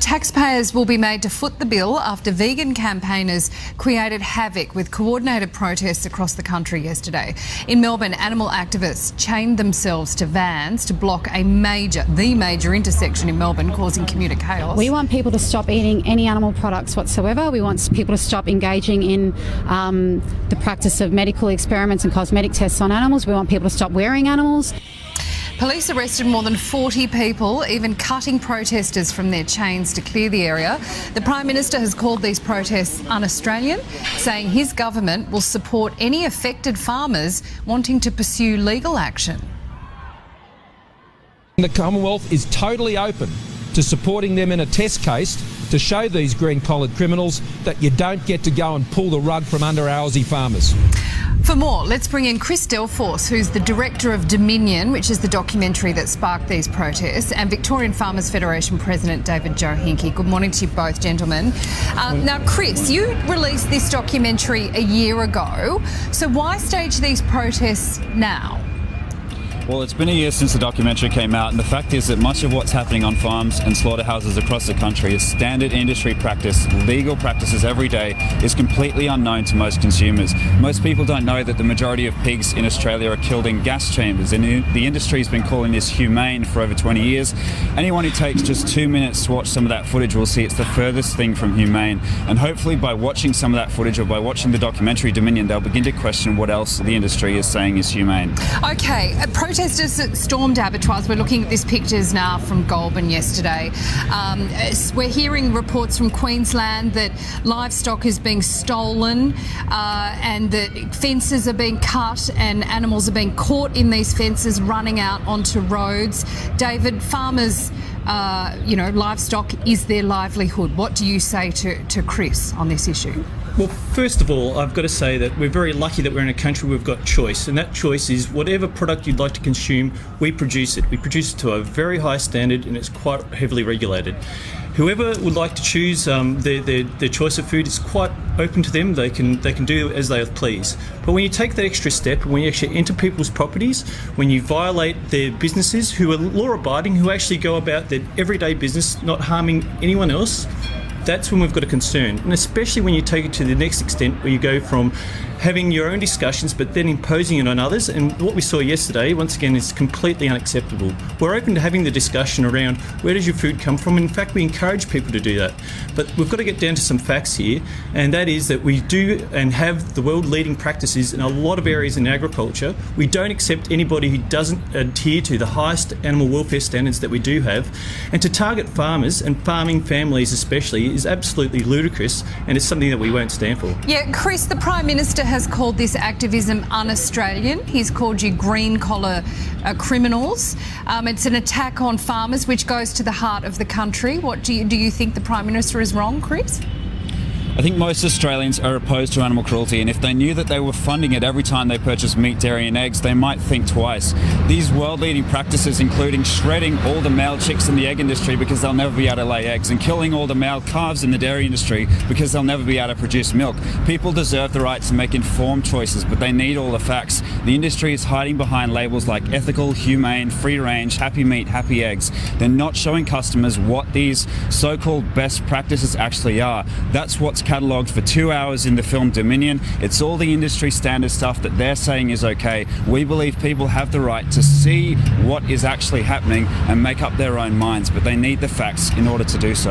Taxpayers will be made to foot the bill after vegan campaigners created havoc with coordinated protests across the country yesterday. In Melbourne, animal activists chained themselves to vans to block the major intersection in Melbourne, causing commuter chaos. We want people to stop eating any animal products whatsoever. We want people to stop engaging in the practice of medical experiments and cosmetic tests on animals. We want people to stop wearing animals. Police arrested more than 40 people, even cutting protesters from their chains to clear the area. The Prime Minister has called these protests un-Australian, saying his government will support any affected farmers wanting to pursue legal action. The Commonwealth is totally open to supporting them in a test case to show these green-collared criminals that you don't get to go and pull the rug from under our Aussie farmers. For more, let's bring in Chris Delforce, who's the director of Dominion, which is the documentary that sparked these protests, and Victorian Farmers Federation President David Joe Hinkie. Good morning to you both, gentlemen. Now, Chris, you released this documentary a year ago, so why stage these protests now? Well, it's been a year since the documentary came out, and the fact is that much of what's happening on farms and slaughterhouses across the country is standard industry practice, legal practices every day, is completely unknown to most consumers. Most people don't know that the majority of pigs in Australia are killed in gas chambers, and the industry's been calling this humane for over 20 years. Anyone who takes just 2 minutes to watch some of that footage will see it's the furthest thing from humane, and hopefully by watching some of that footage or by watching the documentary Dominion, they'll begin to question what else the industry is saying is humane. Okay, protesters stormed abattoirs. We're looking at these pictures now from Goulburn yesterday. We're hearing reports from Queensland that livestock is being stolen and that fences are being cut and animals are being caught in these fences running out onto roads. David, farmers, livestock is their livelihood. What do you say to Chris on this issue? Well, first of all, I've got to say that we're very lucky that we're in a country where we've got choice, and that choice is whatever product you'd like to consume, we produce it. We produce it to a very high standard, and it's quite heavily regulated. Whoever would like to choose their choice of food is quite open to them. They can do as they please. But when you take that extra step, when you actually enter people's properties, when you violate their businesses who are law-abiding, who actually go about their everyday business, not harming anyone else, that's when we've got a concern. And especially when you take it to the next extent where you go from having your own discussions but then imposing it on others. And what we saw yesterday, once again, is completely unacceptable. We're open to having the discussion around where does your food come from. In fact, we encourage people to do that. But we've got to get down to some facts here, and that is that we do and have the world-leading practices in a lot of areas in agriculture. We don't accept anybody who doesn't adhere to the highest animal welfare standards that we do have. And to target farmers and farming families especially is absolutely ludicrous, and it's something that we won't stand for. Yeah, Chris, the Prime Minister has called this activism un-Australian. He's called you green-collar criminals. It's an attack on farmers, which goes to the heart of the country. What do you think the Prime Minister is wrong, Chris? I think most Australians are opposed to animal cruelty, and if they knew that they were funding it every time they purchase meat, dairy and eggs, they might think twice. These world-leading practices, including shredding all the male chicks in the egg industry because they'll never be able to lay eggs, and killing all the male calves in the dairy industry because they'll never be able to produce milk. People deserve the right to make informed choices, but they need all the facts. The industry is hiding behind labels like ethical, humane, free-range, happy meat, happy eggs. They're not showing customers what these so-called best practices actually are. That's what's catalogued for 2 hours in the film Dominion. It's all the industry standard stuff that they're saying is okay. We believe people have the right to see what is actually happening and make up their own minds, but they need the facts in order to do so.